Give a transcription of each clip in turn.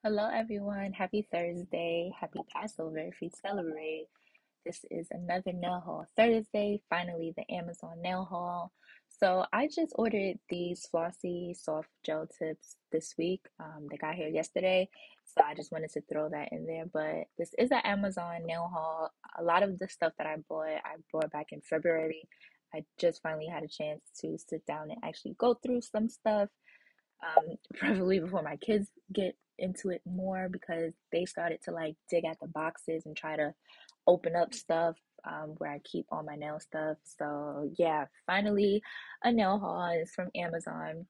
Hello, everyone. Happy Thursday. Happy Passover if you celebrate. This is another nail haul Thursday. Finally, the Amazon nail haul. So, I just ordered these flossy soft gel tips this week. They got here yesterday. So, I just wanted to throw that in there. But this is an Amazon nail haul. A lot of the stuff that I bought back in February. I just finally had a chance to sit down and actually go through some stuff, preferably before my kids get into it more because they started to like dig at the boxes and try to open up stuff, where I keep all my nail stuff. So yeah, finally a nail haul is from Amazon.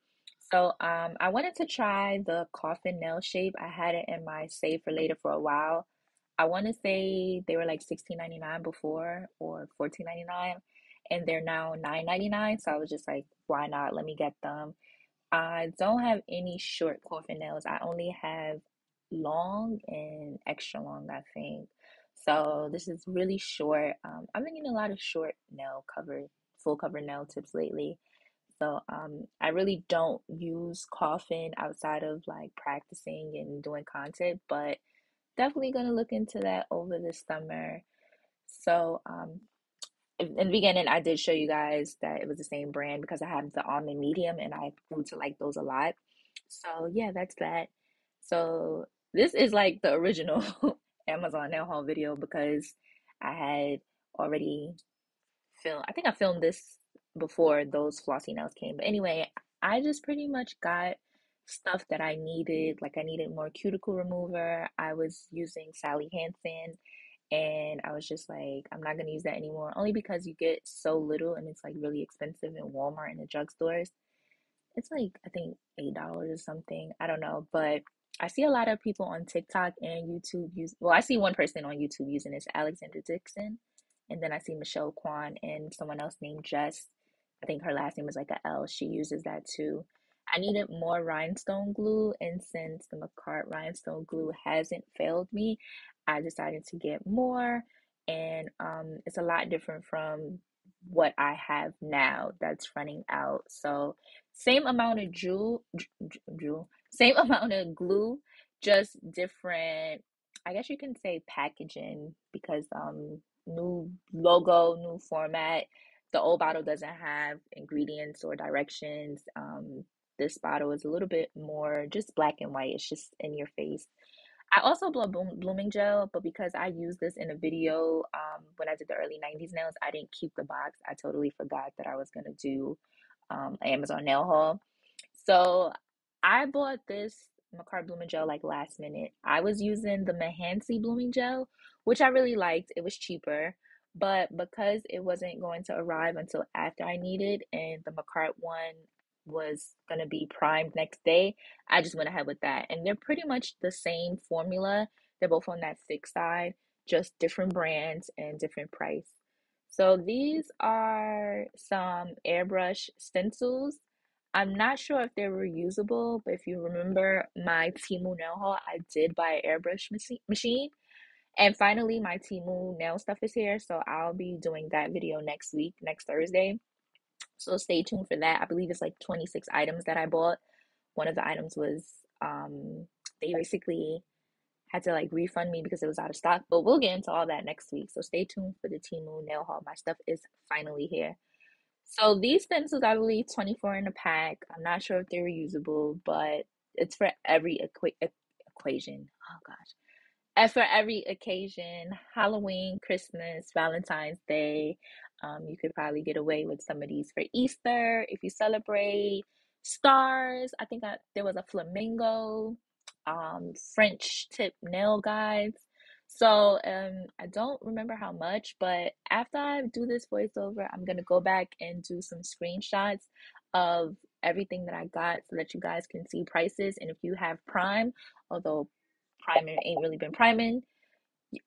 So I wanted to try the coffin nail shape. I had it in my save for later for a while. I want to say they were like 16.99 before or 14.99, and they're now 9.99. So I was just like, why not? Let me get them. I don't have any short coffin nails. I only have long and extra long, I think. So this is really short. I've been getting a lot of short nail cover, full cover nail tips lately. So I really don't use coffin outside of like practicing and doing content, but definitely gonna look into that over the summer. So in the beginning, I did show you guys that it was the same brand because I have the almond medium and I grew to like those a lot. So yeah, that's that. So this is like the original Amazon nail haul video because I had already filmed, I think I filmed this before those flossy nails came. But anyway, I just pretty much got stuff that I needed. Like I needed more cuticle remover. I was using Sally Hansen and I was just like, I'm not gonna use that anymore, only because you get so little and it's like really expensive in Walmart and the drugstores. It's like I think $8 or something. I don't know, but I see a lot of people on TikTok and YouTube use. Well, I see one person on YouTube using this, Alexander Dixon, and then I see Michelle Kwan and someone else named Jess. I think her last name is like a L. She uses that too. I needed more rhinestone glue, and since the McCart rhinestone glue hasn't failed me, I decided to get more. And it's a lot different from what I have now that's running out. So same amount of same amount of glue, just different, I guess you can say packaging because new logo, new format. The old bottle doesn't have ingredients or directions. This bottle is a little bit more just black and white. It's just in your face. I also bought blooming gel, but because I used this in a video when I did the early 90s nails, I didn't keep the box. I totally forgot that I was going to do an Amazon nail haul. So I bought this Macart blooming gel like last minute. I was using the Mahancy blooming gel, which I really liked. It was cheaper, but because it wasn't going to arrive until after I needed, and the Macart one was going to be primed next day, I just went ahead with that. And they're pretty much the same formula. They're both on that thick side, just different brands and different price. So these are some airbrush stencils. I'm not sure if they're reusable, but if you remember my Temu nail haul, I did buy an airbrush machine. And finally, my Temu nail stuff is here, so I'll be doing that video next week, next Thursday. So stay tuned for that. I believe it's like 26 items that I bought. One of the items was they basically had to like refund me because it was out of stock, but we'll get into all that next week. So stay tuned for the Temu nail haul. My stuff is finally here. So these stencils, I believe 24 in a pack. I'm not sure if they're reusable, but it's for every equation. Oh gosh. And for every occasion, Halloween, Christmas, Valentine's Day, you could probably get away with some of these for Easter if you celebrate stars. I think there was a flamingo, French tip nail guides. So I don't remember how much, but after I do this voiceover, I'm gonna go back and do some screenshots of everything that I got so that you guys can see prices. And if you have Prime, although priming ain't really been priming.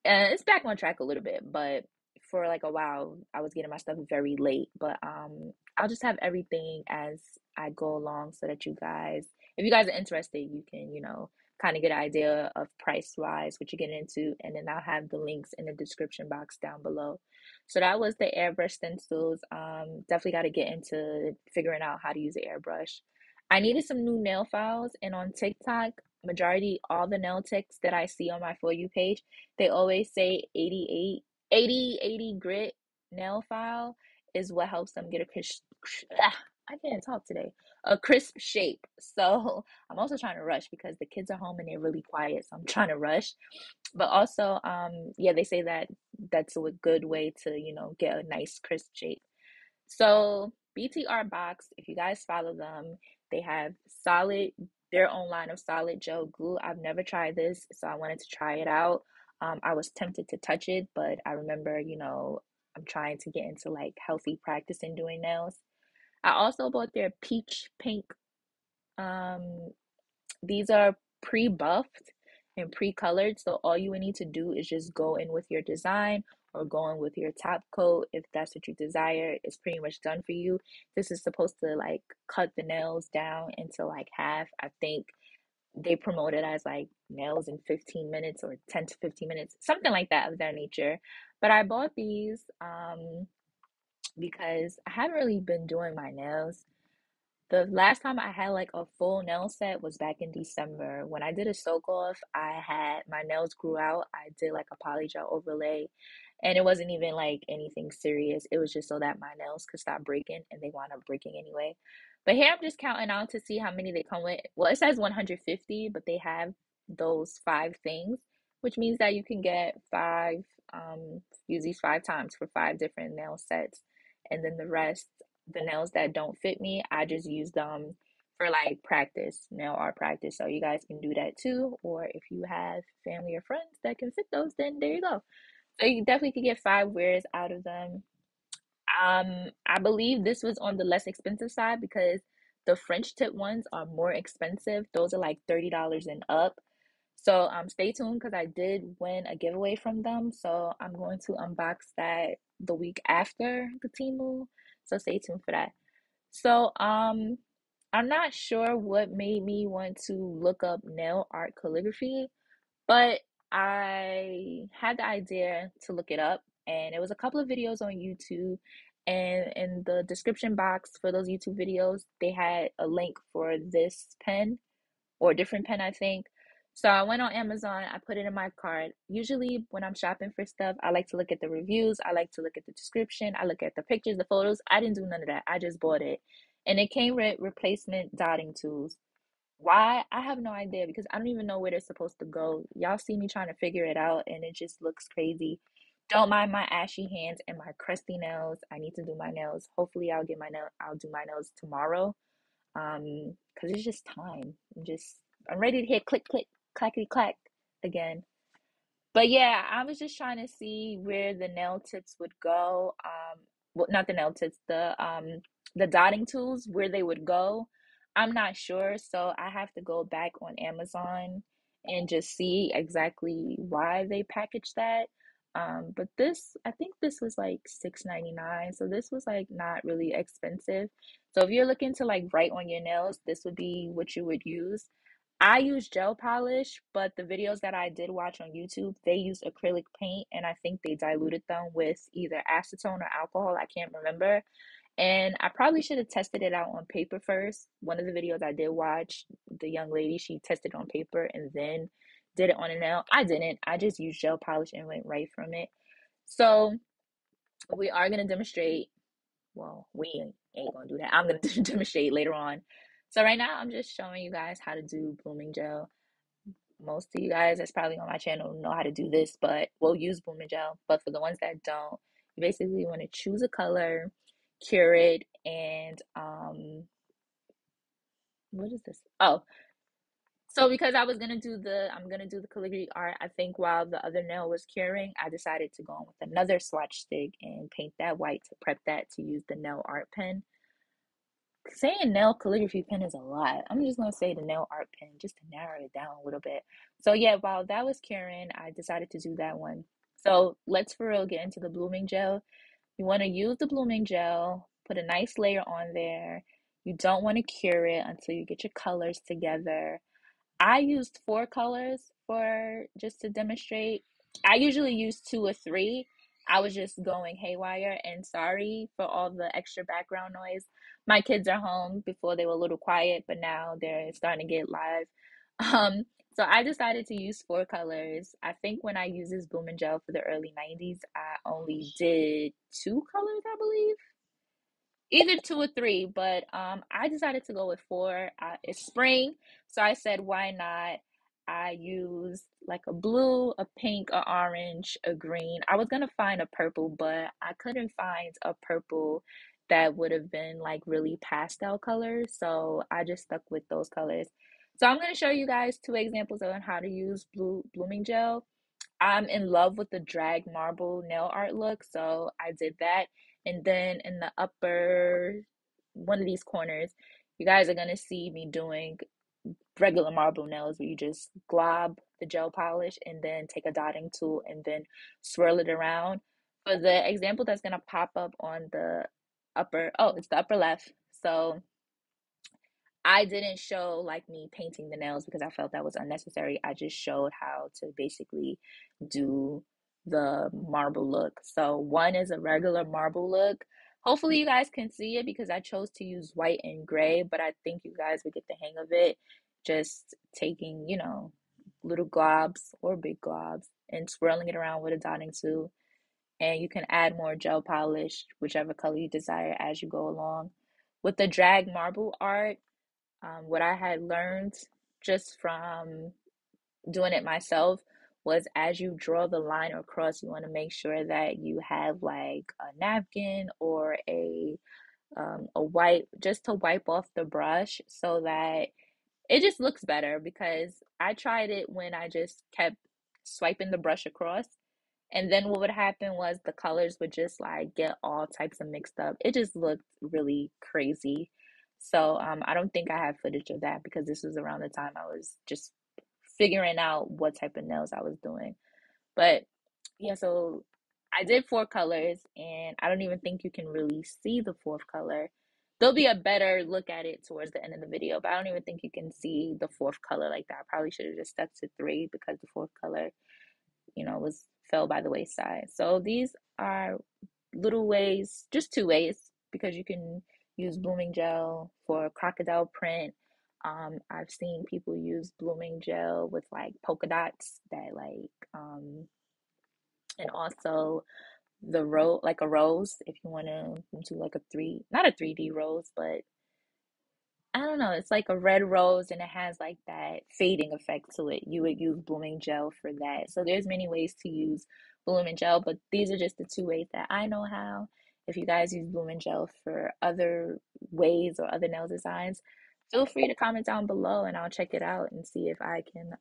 It's back on track a little bit, but for like a while, I was getting my stuff very late. But I'll just have everything as I go along so that you guys, if you guys are interested, you can, kind of get an idea of price wise what you're getting into, and then I'll have the links in the description box down below. So that was the airbrush stencils. Definitely got to get into figuring out how to use the airbrush. I needed some new nail files, and on TikTok, majority all the nail techs that I see on my For You page, they always say 80 grit nail file is what helps them get a crisp, I can't talk today, a crisp shape. So I'm also trying to rush because the kids are home and they're really quiet, so I'm trying to rush. But also, yeah, they say that that's a good way to, get a nice crisp shape. So BTArtbox, if you guys follow them, they have their own line of solid gel glue. I've never tried this, so I wanted to try it out. I was tempted to touch it, but I remember, I'm trying to get into like healthy practice in doing nails. I also bought their peach pink. Um, these are pre-buffed and pre-colored, so all you would need to do is just go in with your design or go in with your top coat if that's what you desire. It's pretty much done for you. This is supposed to like cut the nails down into like half. I think they promote it as like nails in 15 minutes or 10 to 15 minutes, something like that of that nature. But I bought these because I haven't really been doing my nails. The last time I had like a full nail set was back in December. When I did a soak off, I had my nails grew out. I did like a polygel overlay, and it wasn't even like anything serious. It was just so that my nails could stop breaking, and they wound up breaking anyway. But here I'm just counting out to see how many they come with. Well, it says 150, but they have those five things, which means that you can get five, use these five times for five different nail sets. And then the rest, the nails that don't fit me, I just use them for like practice, nail art practice. So you guys can do that too. Or if you have family or friends that can fit those, then there you go. So you definitely could get five wears out of them. I believe this was on the less expensive side because the French tip ones are more expensive. Those are like $30 and up. So stay tuned because I did win a giveaway from them. So I'm going to unbox that the week after the Temu. So stay tuned for that. So I'm not sure what made me want to look up nail art calligraphy, but I had the idea to look it up, and it was a couple of videos on YouTube. And in the description box for those YouTube videos, they had a link for this pen or a different pen, I think. So I went on Amazon, I put it in my cart. Usually, when I'm shopping for stuff, I like to look at the reviews, I like to look at the description, I look at the pictures, the photos. I didn't do none of that. I just bought it. And it came with replacement dotting tools. Why? I have no idea because I don't even know where they're supposed to go. Y'all see me trying to figure it out and it just looks crazy. Don't mind my ashy hands and my crusty nails. I need to do my nails. Hopefully I'll do my nails tomorrow. Because it's just time. I'm ready to hit click click clackety clack again. But yeah, I was just trying to see where the nail tips would go. Well, not the nail tips, the dotting tools, where they would go. I'm not sure, so I have to go back on Amazon and just see exactly why they packaged that. But I think this was like 6.99, so this was like not really expensive. So if you're looking to like write on your nails, this would be what you would use. I use gel polish, but the videos that I did watch on YouTube, they used acrylic paint and I think they diluted them with either acetone or alcohol. I can't remember. And I probably should have tested it out on paper first. One of the videos I did watch, the young lady, she tested on paper and then did it on a nail. I didn't. I just used gel polish and went right from it. So we are going to demonstrate. Well, we ain't going to do that. I'm going to demonstrate later on. So right now, I'm just showing you guys how to do blooming gel. Most of you guys that's probably on my channel know how to do this, but we'll use blooming gel. But for the ones that don't, you basically want to choose a color, cure it, and what is this? Oh, so because I'm gonna do the calligraphy art, I think while the other nail was curing, I decided to go on with another swatch stick and paint that white to prep that to use the nail art pen. Saying nail calligraphy pen is a lot. I'm just gonna say the nail art pen just to narrow it down a little bit. So yeah, while that was curing, I decided to do that one. So let's for real get into the blooming gel. You want to use the blooming gel, put a nice layer on there. You don't want to cure it until you get your colors together. I used four colors for just to demonstrate. I usually use two or three. I was just going haywire and sorry for all the extra background noise. My kids are home before they were a little quiet, but now they're starting to get live. Um, so I decided to use four colors. I think when I used this blooming gel for the early 90s, I only did two colors, I believe. Either two or three, but I decided to go with four. It's spring, so I said, why not? I used like a blue, a pink, a orange, a green. I was gonna find a purple, but I couldn't find a purple that would have been like really pastel colors, so I just stuck with those colors. So I'm gonna show you guys two examples on how to use blue blooming gel. I'm in love with the drag marble nail art look, so I did that. And then in the upper one of these corners, you guys are gonna see me doing regular marble nails where you just glob the gel polish and then take a dotting tool and then swirl it around. For the example that's gonna pop up on the it's the upper left. So I didn't show like me painting the nails because I felt that was unnecessary. I just showed how to basically do the marble look. So one is a regular marble look. Hopefully you guys can see it because I chose to use white and gray, but I think you guys would get the hang of it. Just taking, little globs or big globs and swirling it around with a dotting tool. And you can add more gel polish, whichever color you desire as you go along. With the drag marble art, what I had learned just from doing it myself was as you draw the line across, you want to make sure that you have like a napkin or a wipe just to wipe off the brush so that it just looks better because I tried it when I just kept swiping the brush across and then what would happen was the colors would just like get all types of mixed up. It just looked really crazy. So I don't think I have footage of that because this was around the time I was just figuring out what type of nails I was doing. But yeah, so I did four colors and I don't even think you can really see the fourth color. There'll be a better look at it towards the end of the video, but I don't even think you can see the fourth color like that. I probably should have just stuck to three because the fourth color was fell by the wayside. So these are little ways, just two ways, because you can use blooming gel for crocodile print. I've seen people use blooming gel with like polka dots that and also like a rose, if you want to do like not a 3D rose, but I don't know. It's like a red rose and it has like that fading effect to it. You would use blooming gel for that. So there's many ways to use blooming gel, but these are just the two ways that I know how. If you guys use blooming gel for other ways or other nail designs, feel free to comment down below and I'll check it out and see if I can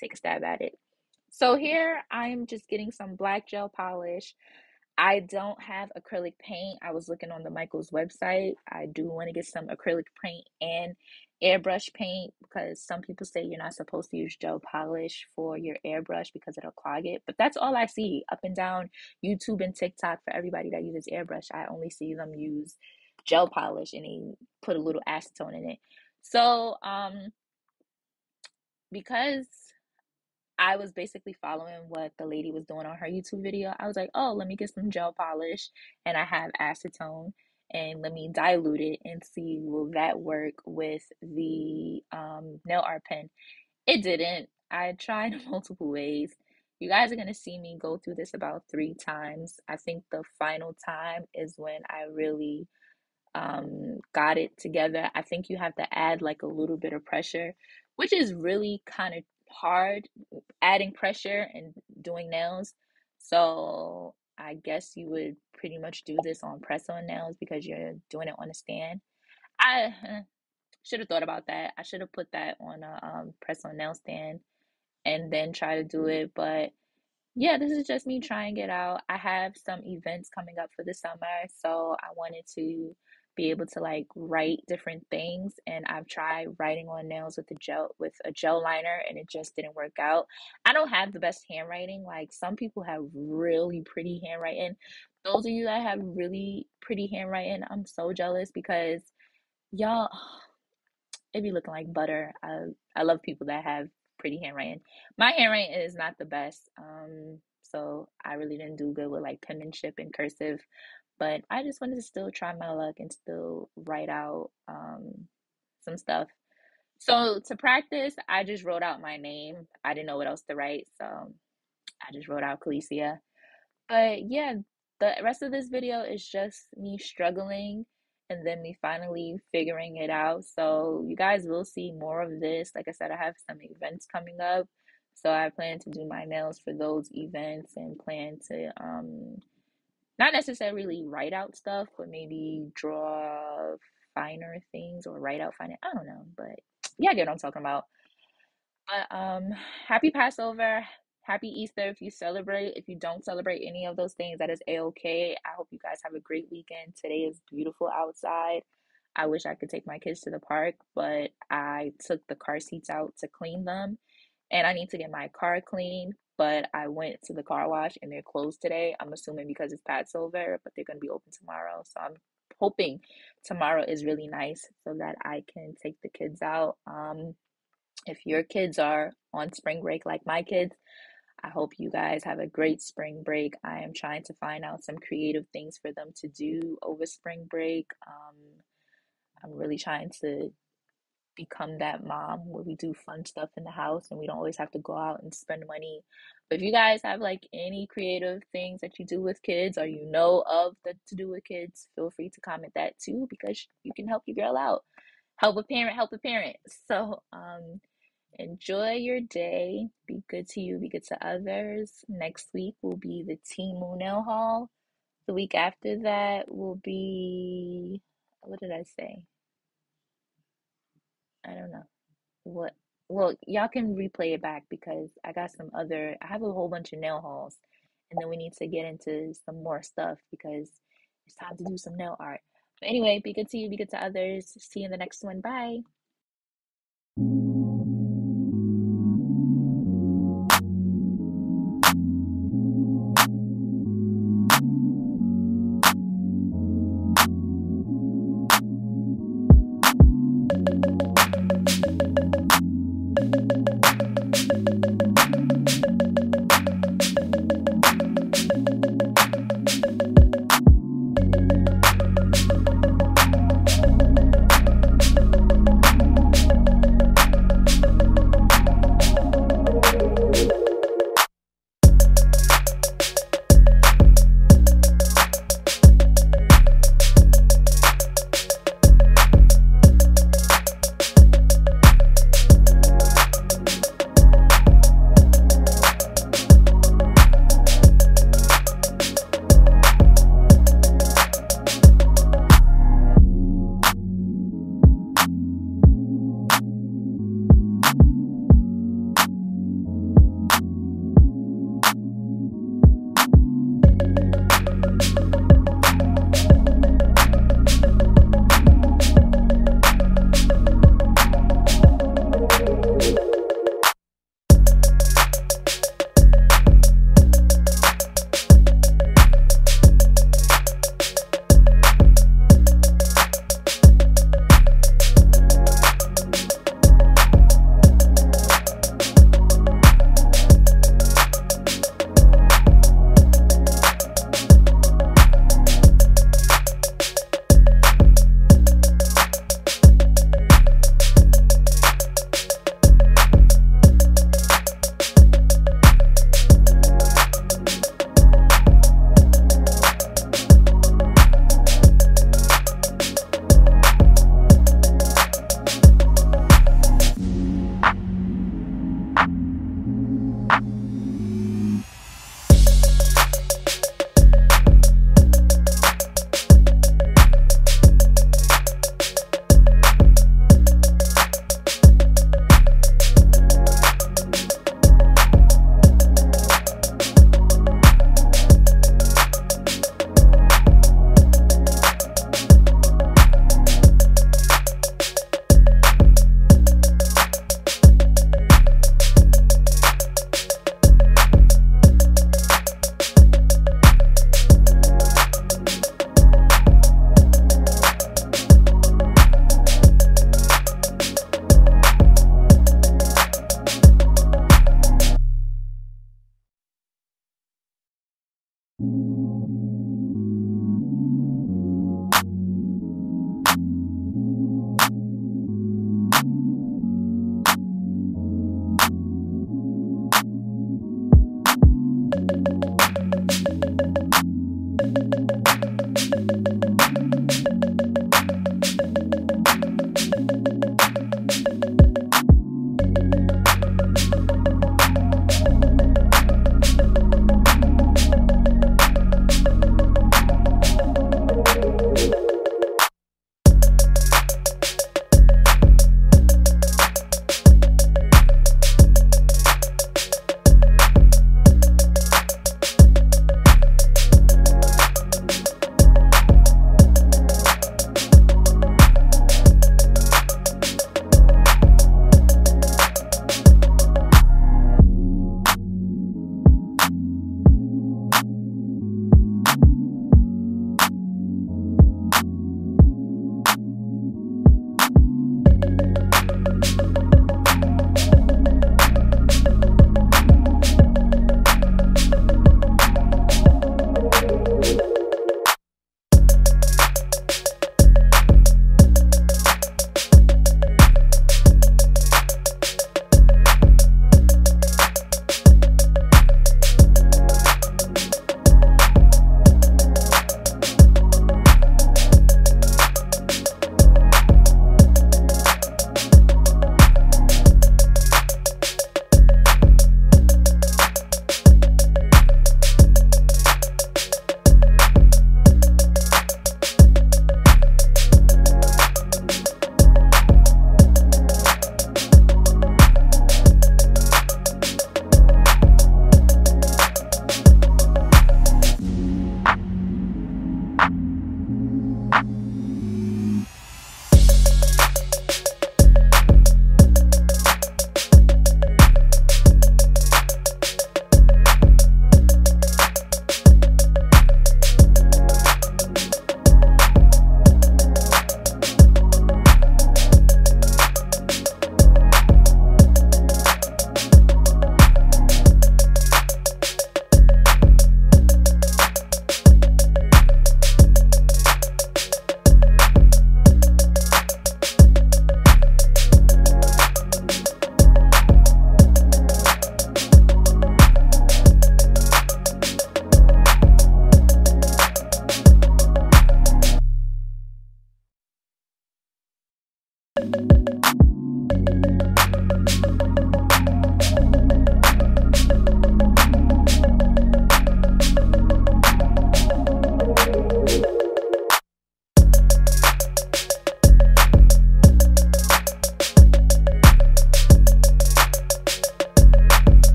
take a stab at it. So here I'm just getting some black gel polish. I don't have acrylic paint. I was looking on the Michaels website. I do want to get some acrylic paint and airbrush paint because some people say you're not supposed to use gel polish for your airbrush because it'll clog it. But that's all I see up and down YouTube and TikTok for everybody that uses airbrush. I only see them use gel polish and they put a little acetone in it. So, because I was basically following what the lady was doing on her YouTube video. I was like, oh, let me get some gel polish and I have acetone and let me dilute it and see will that work with the nail art pen. It didn't. I tried multiple ways. You guys are gonna see me go through this about three times. I think the final time is when I really got it together. I think you have to add like a little bit of pressure, which is really kind of hard adding pressure and doing nails. So I guess you would pretty much do this on press on nails because you're doing it on a stand. I should have thought about that. I should have put that on a press on nail stand and then try to do it. But yeah, this is just me trying it out. I have some events coming up for the summer, so I wanted to be able to like write different things and I've tried writing on nails with a gel liner and it just didn't work out. I don't have the best handwriting. Like some people have really pretty handwriting. Those of you that have really pretty handwriting, I'm so jealous because y'all it be looking like butter. I love people that have pretty handwriting. My handwriting is not the best. So I really didn't do good with like penmanship and cursive, but I just wanted to still try my luck and still write out some stuff. So to practice, I just wrote out my name. I didn't know what else to write, so I just wrote out Calicia. But yeah, the rest of this video is just me struggling and then me finally figuring it out. So you guys will see more of this. Like I said, I have some events coming up. So I plan to do my nails for those events and plan to not necessarily write out stuff, but maybe draw finer things or write out finer. I don't know, but yeah, I get what I'm talking about. But happy Passover, happy Easter if you celebrate. If you don't celebrate any of those things, that is a-okay. I hope you guys have a great weekend. Today is beautiful outside. I wish I could take my kids to the park, but I took the car seats out to clean them, and I need to get my car cleaned. But I went to the car wash and they're closed today. I'm assuming because it's Passover, but they're gonna be open tomorrow. So I'm hoping tomorrow is really nice so that I can take the kids out. If your kids are on spring break like my kids, I hope you guys have a great spring break. I am trying to find out some creative things for them to do over spring break. I'm really trying to become that mom where we do fun stuff in the house and we don't always have to go out and spend money. But if you guys have like any creative things that you do with kids or you know of that to do with kids, feel free to comment that too because you can help your girl out. Help a parent, help a parent. So, enjoy your day. Be good to you, be good to others. Next week will be the Timu nail haul. The week after that will be, what did I say? I don't know. What? Well, y'all can replay it back because I have a whole bunch of nail hauls. And then we need to get into some more stuff because it's time to do some nail art. But anyway, be good to you, be good to others. See you in the next one. Bye.